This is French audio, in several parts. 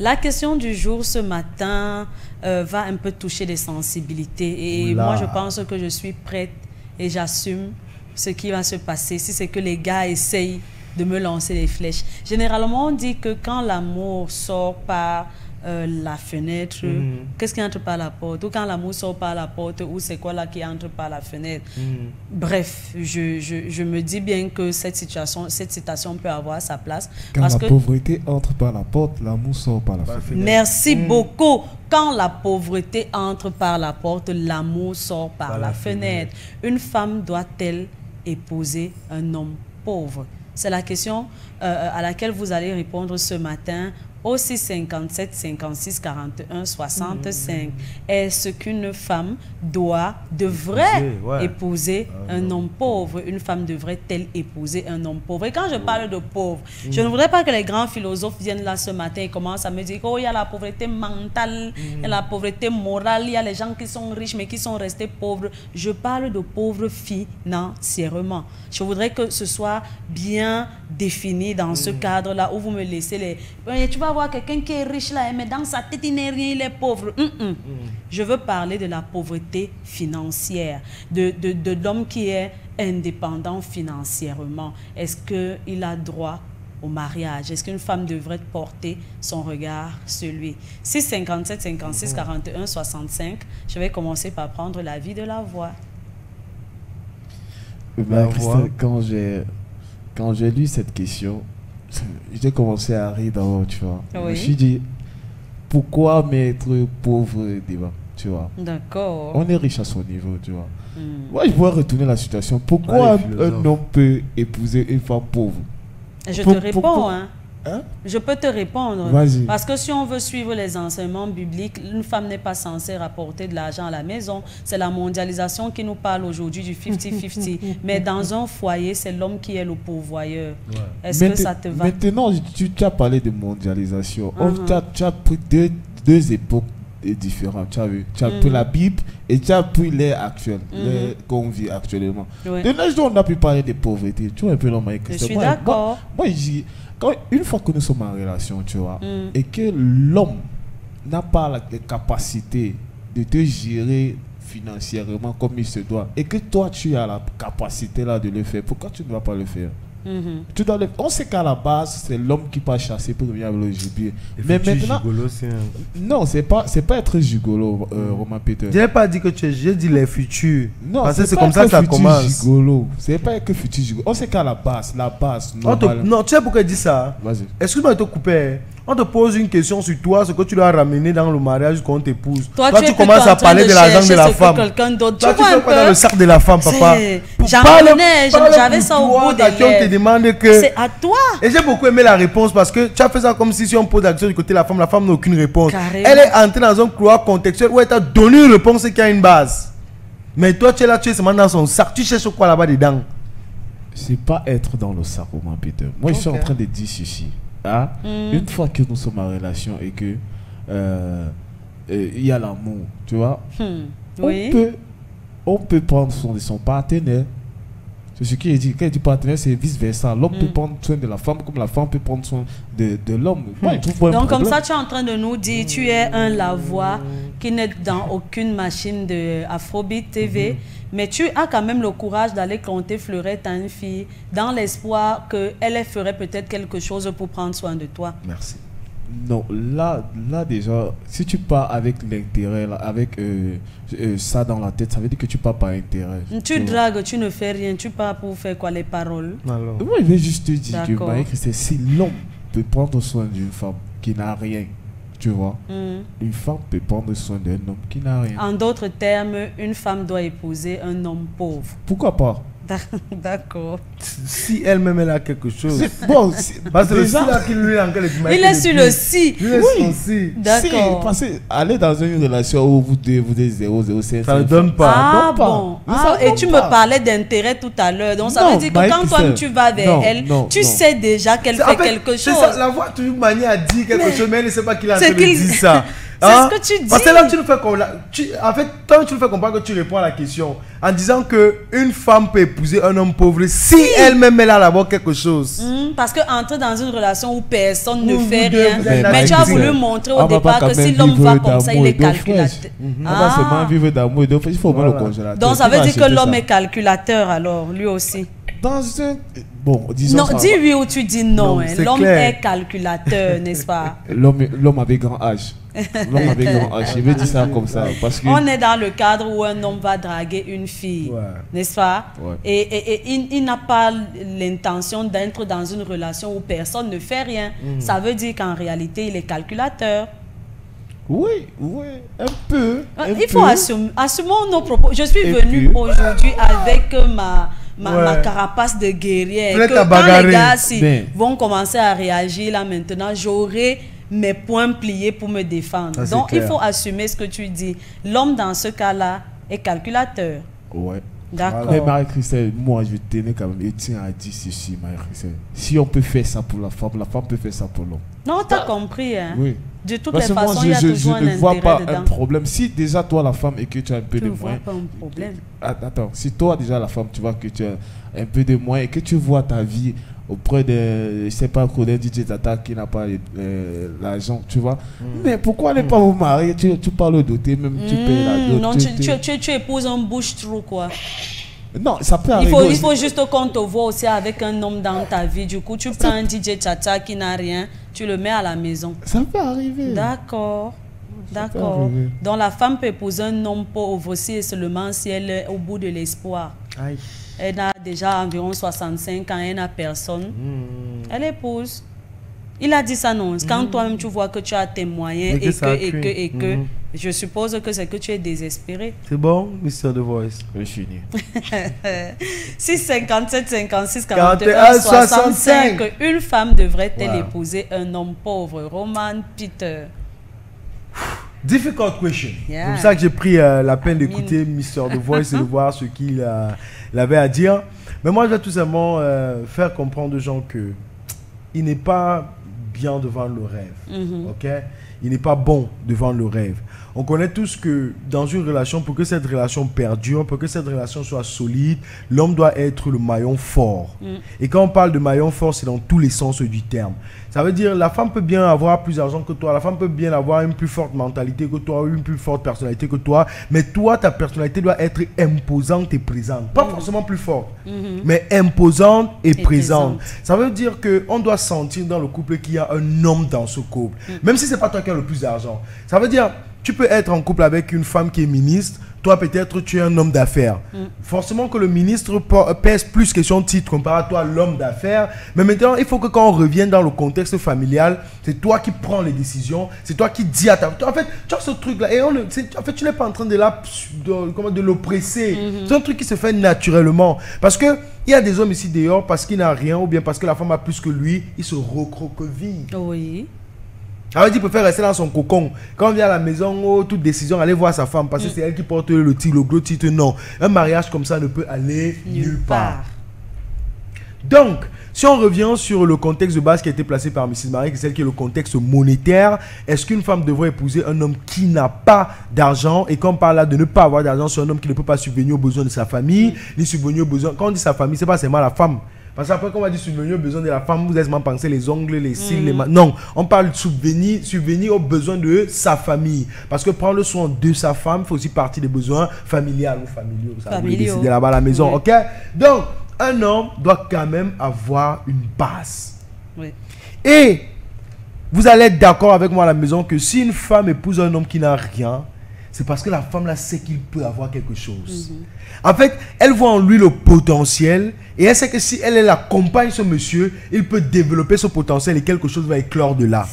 La question du jour ce matin va un peu toucher les sensibilités. Et moi, je pense que je suis prête et j'assume ce qui va se passer si c'est que les gars essayent de me lancer des flèches. Généralement, on dit que quand l'amour sort par la fenêtre, qu'est-ce qui entre par la porte? Ou quand l'amour sort par la porte, ou c'est quoi là qui entre par la fenêtre? Bref, je me dis bien que cette citation peut avoir sa place. Quand parce la que pauvreté entre par la porte, l'amour sort par la fenêtre. Merci beaucoup. Quand la pauvreté entre par la porte, l'amour sort par la fenêtre. Une femme doit-elle épouser un homme pauvre? C'est la question à laquelle vous allez répondre ce matin au 657 56 41 65. Est-ce qu'une femme devrait épouser un homme pauvre? Une femme devrait-elle épouser un homme pauvre? Et quand je parle de pauvre, je ne voudrais pas que les grands philosophes viennent là ce matin et commencent à me dire qu'il y a la pauvreté mentale, il y a la pauvreté morale, il y a les gens qui sont riches mais qui sont restés pauvres. Je parle de pauvres financièrement. Je voudrais que ce soit bien défini dans ce cadre-là où vous me laissez les... Tu vas voir quelqu'un qui est riche là, mais dans sa tête, il n'est rien, il est pauvre. Je veux parler de la pauvreté financière, de l'homme qui est indépendant financièrement. Est-ce qu'il a droit au mariage? Est-ce qu'une femme devrait porter son regard sur lui? 657 56 41 65. Je vais commencer par prendre l'avis de la voix. Ben, Christelle, quand j'ai lu cette question, j'ai commencé à rire d'abord, tu vois. Je me suis dit, pourquoi mettre pauvre débat, tu vois? D'accord. On est riche à son niveau, tu vois. Moi, je pourrais retourner la situation. Pourquoi un homme peut épouser une femme pauvre? Je te réponds, je peux te répondre. Parce que si on veut suivre les enseignements bibliques, une femme n'est pas censée rapporter de l'argent à la maison. C'est la mondialisation qui nous parle aujourd'hui du 50-50. Mais dans un foyer, c'est l'homme qui est le pourvoyeur. Est-ce que ça te va? Maintenant, tu as parlé de mondialisation. Tu as pris deux époques différentes. Tu as vu? Tu as pris la Bible et tu as pris l'ère actuelle, l'ère qu'on vit actuellement. De l'âge où on a pu parler de pauvreté, tu vois un peu l'homme avec Christophe. Je suis d'accord. Moi, je dis, une fois que nous sommes en relation, tu vois, et que l'homme n'a pas la capacité de te gérer financièrement comme il se doit, et que toi tu as la capacité là de le faire, pourquoi tu ne vas pas le faire? Tu dois on sait qu'à la base c'est l'homme qui part chasser pour devenir le gibier. Mais maintenant, gigolo, non, c'est pas être gigolo, Romain Peter. Je n'ai pas dit que j'ai dit les futurs. Non, parce que c'est comme ça que ça commence. Gigolo. C'est pas que futur gigolo. On sait qu'à la base, non, tu sais pourquoi il dit ça? Vas-y. Excuse-moi de te couper. On te pose une question sur toi, ce que tu dois ramener dans le mariage qu'on t'épouse. Toi, tu commences à parler de l'argent de la femme. Toi, tu fais quoi dans le sac de la femme, papa? J'avais ça au bout des lèvres. C'est à toi. Et j'ai beaucoup aimé la réponse parce que tu as fait ça comme si on pose la question du côté de la femme n'a aucune réponse. Carrément. Elle est entrée dans un couloir contextuel où elle t'a donné une réponse qui a une base. Mais toi, tu es là, tu es seulement dans son sac. Tu cherches quoi là-bas dedans? C'est pas être dans le sac, Romain Peter. Moi, je suis en train de dire ceci. Une fois que nous sommes en relation et que il y a l'amour, tu vois, on peut prendre soin de son partenaire. C'est ce qu'il dit. Quand il dit partenaire, c'est vice versa. L'homme peut prendre soin de la femme comme la femme peut prendre soin de l'homme. Donc comme ça, tu es en train de nous dire, tu es un lavoie qui n'est dans aucune machine de Afrobeat TV. Mais tu as quand même le courage d'aller compter fleurette à une fille dans l'espoir qu'elle ferait peut-être quelque chose pour prendre soin de toi. Merci. Non, là déjà, si tu pars avec l'intérêt, avec ça dans la tête, ça veut dire que tu pars par intérêt. Tu dragues, tu ne fais rien, tu pars pour faire quoi, les paroles? Moi, je vais juste te dire que si l'homme peut prendre soin d'une femme qui n'a rien, tu vois, une femme peut prendre soin d'un homme qui n'a rien. En d'autres termes, une femme doit épouser un homme pauvre. Pourquoi pas? D'accord. Si elle-même elle a quelque chose. Bon, parce que le si là qu'il lui il est sur le si. Oui. D'accord. Parce que aller dans une relation où vous êtes 0,05, ça ne donne pas. Ah bon. Et tu me parlais d'intérêt tout à l'heure. Donc ça veut dire que quand toi tu vas vers elle, tu sais déjà qu'elle fait quelque chose. La voix toujours manière à dire quelque chose, mais elle ne sait pas qu'il a dit ça. ce que tu dis. Parce que là, tu nous fais en fait, toi, tu nous fais comprendre que tu réponds à la question en disant que une femme peut épouser un homme pauvre si elle-même elle a d'abord quelque chose. Parce que entrer dans une relation où personne ne Vous fait deux, rien. vous êtes Mais tu as voulu montrer au départ que si l'homme va comme ça, il est calculateur. On va seulement vivre d'amour et il faut mettre le congélateur. Donc ça veut dire que l'homme est calculateur alors, lui aussi. Dans un... Bon, disons Non, ça. dis oui ou tu dis non. Non, Hein. c'est L'homme clair. est calculateur, n'est-ce pas? L'homme avec grand âge. L'homme avec grand âge. Je vais dire ça comme ça. Parce que... On est dans le cadre où un homme va draguer une fille, Ouais. n'est-ce pas? Ouais. Et il n'a pas l'intention d'être dans une relation où personne ne fait rien. Ça veut dire qu'en réalité, il est calculateur. Oui, un peu. Il faut assumer. Assumons nos propos. Je suis Et venue puis- aujourd'hui avec ma Ouais. carapace de guerrière. Prête Que à quand bagarrer. les gars Ben. vont commencer à réagir là maintenant, j'aurai mes poings pliés pour me défendre. Ça, c'est Donc il clair. faut assumer ce que tu dis. L'homme dans ce cas-là est calculateur. Ouais. D'accord. Mais Marie-Christelle, moi je tenais quand même, je tiens à dire ceci, Marie-Christelle. Si on peut faire ça pour la femme peut faire ça pour l'homme. Non, t'as compris. Hein? Oui. De toutes Parce les que moi, façons, il y a je toujours ne un vois pas intérêt un dedans. problème. Si déjà toi la femme et que tu as un peu Tu de ne vois moins. pas un problème. Attends, si toi déjà la femme, tu vois que tu as un peu de moins et que tu vois ta vie auprès de, je sais pas, d'un DJ Tata qui n'a pas l'argent, tu vois. Mais pourquoi ne pas vous marier? Tu parles doté, même tu payes la dot. Non, tu épouses un bouche-trou, quoi. Non, ça peut Il arriver. faut aussi. juste qu'on te voit aussi avec un homme dans ta vie. Du coup, tu prends un DJ Tcha qui n'a rien, tu le mets à la maison. Ça peut arriver. D'accord. D'accord. arriver. Donc la femme peut épouser un homme pauvre aussi et seulement si elle est au bout de l'espoir. Aïe. Elle a déjà environ 65 ans, elle n'a personne. Elle épouse. Il a dit ça, non. Quand toi-même tu vois que tu as tes moyens Et que ça appuie. je suppose que c'est que tu es désespéré. C'est bon, Mr. The Voice. Je finis. 6 57 56 41, 41 65. Une femme devrait-elle Wow. épouser un homme pauvre? Roman Peter. Difficult question. Yeah. C'est pour ça que j'ai pris la peine d'écouter Mr. The Voice et de voir ce qu'il avait à dire. Mais moi, je vais tout simplement faire comprendre aux gens que il n'est pas bien devant le rêve. Ok? Il n'est pas bon devant le rêve. On connaît tous que dans une relation, pour que cette relation perdure, pour que cette relation soit solide, l'homme doit être le maillon fort. Et quand on parle de maillon fort, c'est dans tous les sens du terme. Ça veut dire la femme peut bien avoir plus d'argent que toi, la femme peut bien avoir une plus forte mentalité que toi, une plus forte personnalité que toi, mais toi, ta personnalité doit être imposante et présente. Pas forcément plus forte, mais imposante et présente. Ça veut dire qu'on doit sentir dans le couple qu'il y a un homme dans ce couple, même si c'est pas toi qui as le plus d'argent. Ça veut dire tu peux être en couple avec une femme qui est ministre, toi peut-être tu es un homme d'affaires. Forcément que le ministre pèse plus que son titre comparé à toi l'homme d'affaires, mais maintenant il faut que quand on revienne dans le contexte familial, c'est toi qui prends les décisions, c'est toi qui dis à ta... En fait, tu as ce truc là et en fait tu n'es pas en train de l'oppresser. C'est un truc qui se fait naturellement parce que il y a des hommes ici dehors parce qu'il n'a rien ou bien parce que la femme a plus que lui, il se recroqueville. Oui. Alors il préfère rester dans son cocon. Quand on vient à la maison, oh, toute décision, aller voir sa femme parce que c'est elle qui porte le gros titre. Non, un mariage comme ça ne peut aller nulle part. Donc, si on revient sur le contexte de base qui a été placé par Mrs. Marie, qui est le contexte monétaire, est-ce qu'une femme devrait épouser un homme qui n'a pas d'argent? Et quand on parle là de ne pas avoir d'argent, c'est un homme qui ne peut pas subvenir aux besoins de sa famille, ni subvenir aux besoins... Quand on dit sa famille, c'est pas seulement la femme. Parce qu'après, quand on va dire subvenir aux besoins de la femme, vous laissez penser les ongles, les cils, les mains. Non, on parle de subvenir aux besoins de sa famille. Parce que prendre soin de sa femme fait aussi partie des besoins familiales ou familiaux. Ça, vous décidez là-bas à la maison, Oui. ok? Donc, un homme doit quand même avoir une base. Oui. Et vous allez être d'accord avec moi à la maison que si une femme épouse un homme qui n'a rien, c'est parce que la femme là sait qu'il peut avoir quelque chose. En fait, elle voit en lui le potentiel et elle sait que si elle accompagne ce monsieur, il peut développer ce potentiel et quelque chose va éclore de là.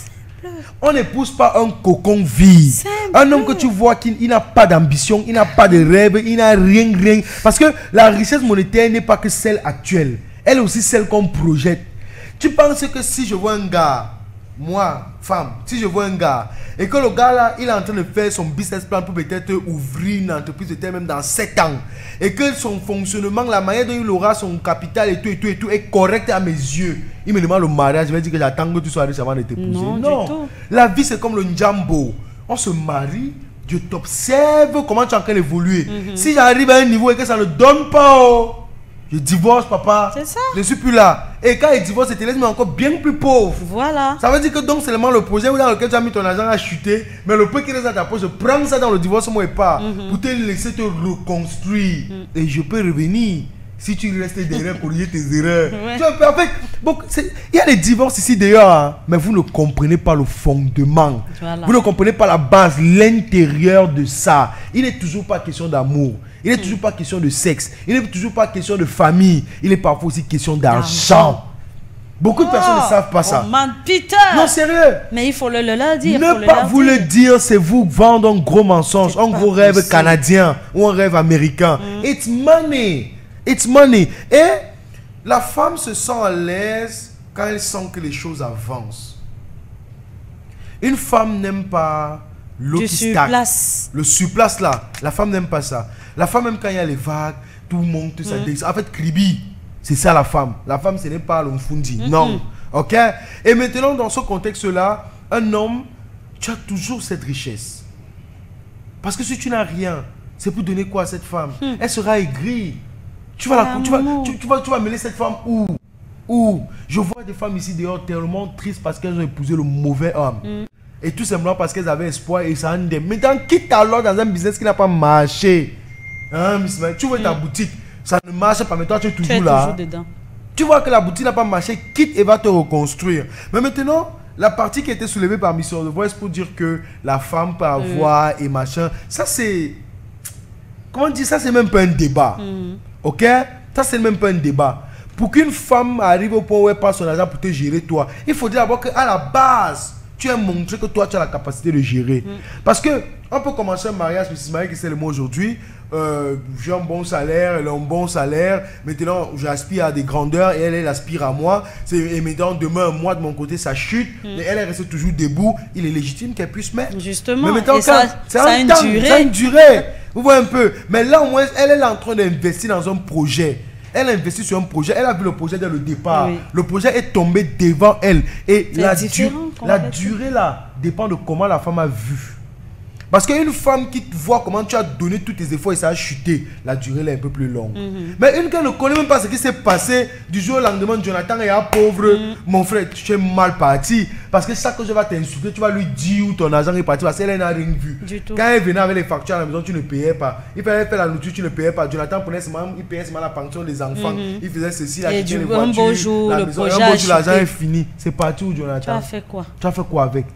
On n'épouse pas un cocon vide. Un homme que tu vois qu'il n'a pas d'ambition, il n'a pas de rêve, il n'a rien. Parce que la richesse monétaire n'est pas que celle actuelle. Elle est aussi celle qu'on projette. Tu penses que si je vois un gars, moi, femme, si je vois un gars, et que le gars là, il est en train de faire son business plan pour peut-être ouvrir une entreprise peut-être même dans 7 ans, et que son fonctionnement, la manière dont il aura son capital et tout est correct à mes yeux, il me demande le mariage, je vais dire que j'attends que tu sois riche avant de t'épouser. Non, Non. du tout. La vie c'est comme le njambo. on se marie, je t'observe comment tu es en train d'évoluer. Si j'arrive à un niveau et que ça ne donne pas, je divorce, papa. C'est ça. Je ne suis plus là. Et quand il divorce, il te laisse mais encore bien plus pauvre. Voilà. Ça veut dire que donc seulement le projet dans lequel tu as mis ton argent a chuté, mais le peu qui reste à ta poche, je prends ça dans le divorce, moi et pas, pour te laisser te reconstruire. Et je peux revenir. Si tu restes derrière, corriger tes erreurs. Ouais. Tu vois, en fait, bon, il y a des divorces ici d'ailleurs, hein, mais vous ne comprenez pas le fondement. Voilà. Vous ne comprenez pas la base, l'intérieur de ça. Il n'est toujours pas question d'amour. Il n'est toujours pas question de sexe. Il n'est toujours pas question de famille. Il est parfois aussi question d'argent. Beaucoup de personnes ne savent pas ça. Man, Peter. Non, sérieux. Mais il faut le leur dire. Ne pas vous le dire, c'est vous vendre un gros mensonge, un gros rêve possible. canadien ou un rêve américain. It's money. It's money. Et la femme se sent à l'aise quand elle sent que les choses avancent. Une femme n'aime pas l'eau Du qui stagne. surplace. Le surplace là, la femme n'aime pas ça. La femme aime quand il y a les vagues, tout monte, ça descend. En fait, Kribi, c'est ça la femme. La femme, ce n'est pas l'omfundi. Non. Ok? Et maintenant, dans ce contexte-là, un homme, tu as toujours cette richesse. Parce que si tu n'as rien, c'est pour donner quoi à cette femme? Elle sera aigrie. Tu vas mêler cette femme où je vois des femmes ici dehors tellement tristes parce qu'elles ont épousé le mauvais homme. Et tout simplement parce qu'elles avaient espoir et ça en est. Maintenant, quitte alors dans un business qui n'a pas marché. Hein, Miss May, tu vois ta boutique, ça ne marche pas, mais toi tu es toujours là. Toujours dedans. Tu vois que la boutique n'a pas marché, quitte et va te reconstruire. Mais maintenant, la partie qui a été soulevée par Mission de Voice pour dire que la femme peut avoir et machin, ça c'est... Comment dire, ça c'est même pas un débat. Ok? Ça c'est même pas un débat. Pour qu'une femme arrive au point où elle passe son argent pour te gérer toi, il faut dire d'abord qu'à la base, tu as montré que toi tu as la capacité de gérer. Parce que on peut commencer un mariage, Mrs. Marie qui c'est le mot aujourd'hui, j'ai un bon salaire, elle a un bon salaire, maintenant j'aspire à des grandeurs et elle aspire à moi, et maintenant demain moi de mon côté ça chute, et elle reste toujours debout, il est légitime qu'elle puisse mettre. Justement, mais maintenant, et ça a une durée. Ça a une durée, vous voyez un peu, mais là au moins elle est en train d'investir dans un projet. Elle a investi sur un projet, elle a vu le projet dès le départ. Oui. Le projet est tombé devant elle. Et la différent, durée là dépend de comment la femme a vu. Parce qu'une femme qui voit comment tu as donné tous tes efforts et ça a chuté, la durée là est un peu plus longue. Mais une qui ne connaît même pas ce qui s'est passé du jour au lendemain, Jonathan est un pauvre, mon frère, tu es mal parti. Parce que chaque fois que je vais t'insulter, tu vas lui dire où ton argent est parti parce qu'elle n'a rien vu. Quand elle venait avec les factures à la maison, tu ne payais pas. Il fallait faire la nourriture, tu ne payais pas. Jonathan prenait il payait seulement la pension des enfants. Il faisait ceci, il achetait les voitures. Un beau jour, la le maison, projet un beau jour, l'argent chuté. est fini. C'est parti où, Jonathan? Tu as fait quoi? Tu as fait quoi avec?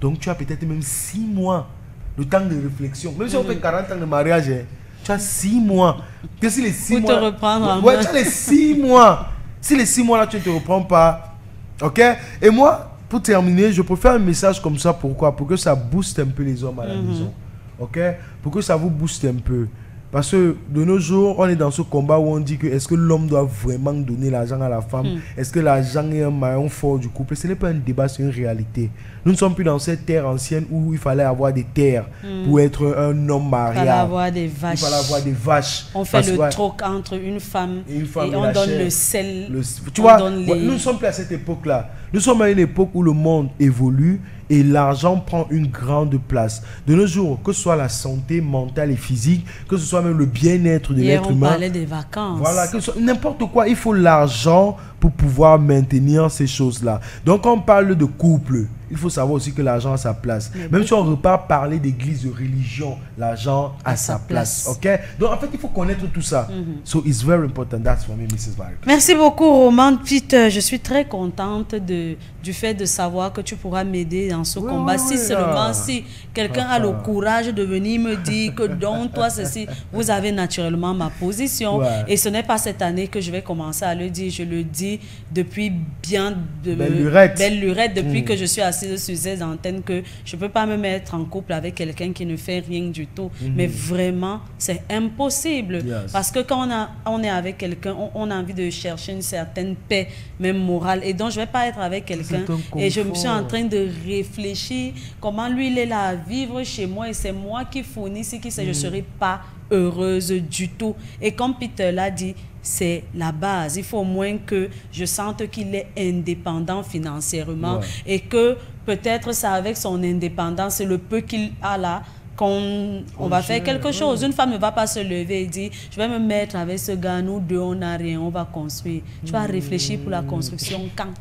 Donc tu as peut-être même 6 mois. Le temps de réflexion. Même si on fait 40 ans de mariage, hein, tu as 6 mois. Que si les 6 mois. Pour te reprendre en ouais, main. tu as les 6 mois. Si les 6 mois là, tu ne te reprends pas. Ok? Et moi, pour terminer, je préfère un message comme ça. Pourquoi? Pour que ça booste un peu les hommes à la maison. Ok? Pour que ça vous booste un peu. Parce que de nos jours, on est dans ce combat où on dit que est-ce que l'homme doit vraiment donner l'argent à la femme? Est-ce que l'argent est un maillon fort du couple? Ce n'est pas un débat, c'est une réalité. Nous ne sommes plus dans cette terre ancienne où il fallait avoir des terres pour être un homme marié. Il fallait avoir des vaches. Il fallait avoir des vaches. On fait le troc entre une femme et on donne le sel. Tu vois, nous ne sommes plus à cette époque-là. Nous sommes à une époque où le monde évolue et l'argent prend une grande place. De nos jours, que ce soit la santé mentale et physique, que ce soit même le bien-être de l'être humain. On parlait des vacances. Voilà, n'importe quoi, il faut l'argent pour pouvoir maintenir ces choses-là. Donc, quand on parle de couple, il faut savoir aussi que l'argent a sa place. Même si on repart parler d'église, de religion, l'argent a sa place. Ok? Donc, en fait, il faut connaître tout ça. So, it's very important. That's for me, Mrs. Barrett. Merci beaucoup, Roman. Peter, je suis très contente du fait de savoir que tu pourras m'aider dans ce combat. Si seulement si quelqu'un a le courage de venir me dire que donc toi ceci, vous avez naturellement ma position. Et ce n'est pas cette année que je vais commencer à le dire. Je le dis depuis bien de belle lurette depuis que je suis assise sur ces antennes que je ne peux pas me mettre en couple avec quelqu'un qui ne fait rien du tout. Mais vraiment, c'est impossible. Parce que quand on est avec quelqu'un, on a envie de chercher une certaine paix, même morale. Et donc, je ne vais pas être avec quelqu'un et je me suis en train de réfléchir comment lui, il est là à vivre chez moi et c'est moi qui fournis ce qui c'est. Je ne serai pas heureuse du tout. Et comme Peter l'a dit, c'est la base. Il faut au moins que je sente qu'il est indépendant financièrement et que peut-être c'est avec son indépendance et le peu qu'il a là qu'on va faire quelque chose. Une femme ne va pas se lever et dire je vais me mettre avec ce gars, nous deux on n'a rien, on va construire. Tu vas réfléchir pour la construction quand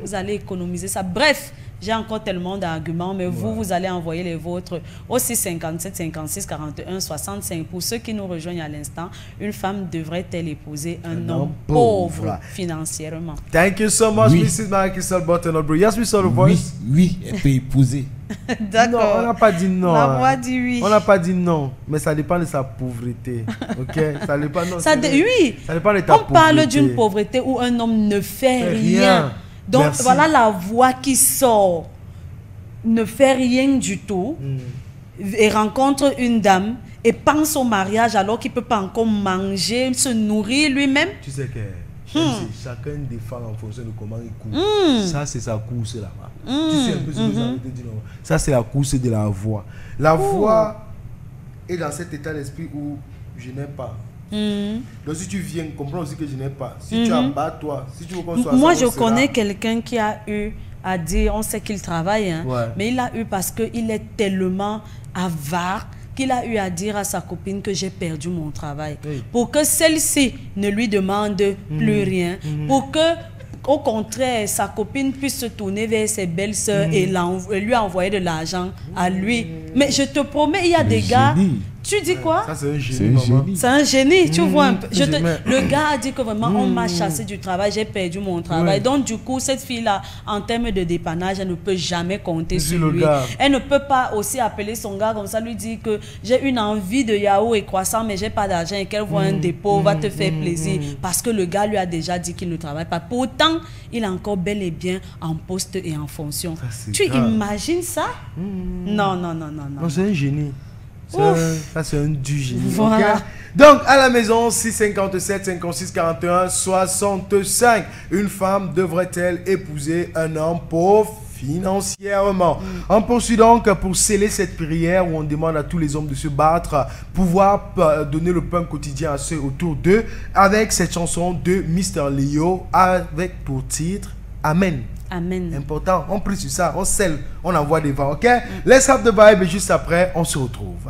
vous allez économiser ça. Bref, j'ai encore tellement d'arguments, mais vous allez envoyer les vôtres au 657 56 41 65. Pour ceux qui nous rejoignent à l'instant, une femme devrait-elle épouser un homme pauvre financièrement? Thank you so much, Mrs. Marie-Christelle Bottenobro. Yes, we saw the voice. Oui, elle peut épouser. D'accord. Non, on n'a pas dit non. La voix dit oui. On n'a pas dit non, mais ça dépend de sa pauvreté. Ok? Ça dépend, non, oui. Ça dépend de ta pauvreté. On parle d'une pauvreté où un homme ne fait rien. Donc voilà la voix qui sort. Ne fait rien du tout et rencontre une dame et pense au mariage alors qu'il ne peut pas encore manger, se nourrir lui-même. Tu sais que chacun défend en fonction de comment il court. Ça, c'est sa course là-bas. Tu sais un peu ce que ça veut dire, non? Ça, c'est la course de la voix. La voix est dans cet état d'esprit où je n'ai pas. Donc si tu viens, comprends aussi que je n'ai pas. Si tu abats toi, si tu veux qu'on soit moi, je connais quelqu'un qui a eu à dire, on sait qu'il travaille, hein, mais il a eu parce qu'il est tellement avare qu'il a eu à dire à sa copine que j'ai perdu mon travail. Pour que celle-ci ne lui demande plus rien. Pour que, au contraire, sa copine puisse se tourner vers ses belles-sœurs et lui envoyer de l'argent à lui. Mais je te promets, il y a des gars... Tu dis quoi? Ça, c'est un génie. C'est un génie, tu vois un peu. Le gars a dit que vraiment, on m'a chassé du travail, j'ai perdu mon travail. Donc, du coup, cette fille-là, en termes de dépannage, elle ne peut jamais compter sur lui. Elle ne peut pas aussi appeler son gars comme ça, lui dire que j'ai une envie de yaourt et croissant, mais j'ai pas d'argent et qu'elle voit un dépôt, va te faire plaisir. Parce que le gars lui a déjà dit qu'il ne travaille pas. Pourtant, il est encore bel et bien en poste et en fonction. Tu imagines ça? Non. Non, c'est un génie. Ça, c'est un du génie. Voilà. Okay? Donc, à la maison, 657 56 41 65. Une femme devrait-elle épouser un homme pauvre financièrement? On poursuit donc pour sceller cette prière où on demande à tous les hommes de se battre, pouvoir donner le pain quotidien à ceux autour d'eux, avec cette chanson de Mr. Leo, avec pour titre Amen. Amen. Important, on prie sur ça, on scelle, on envoie des vents, ok? Let's have the vibe et juste après, on se retrouve.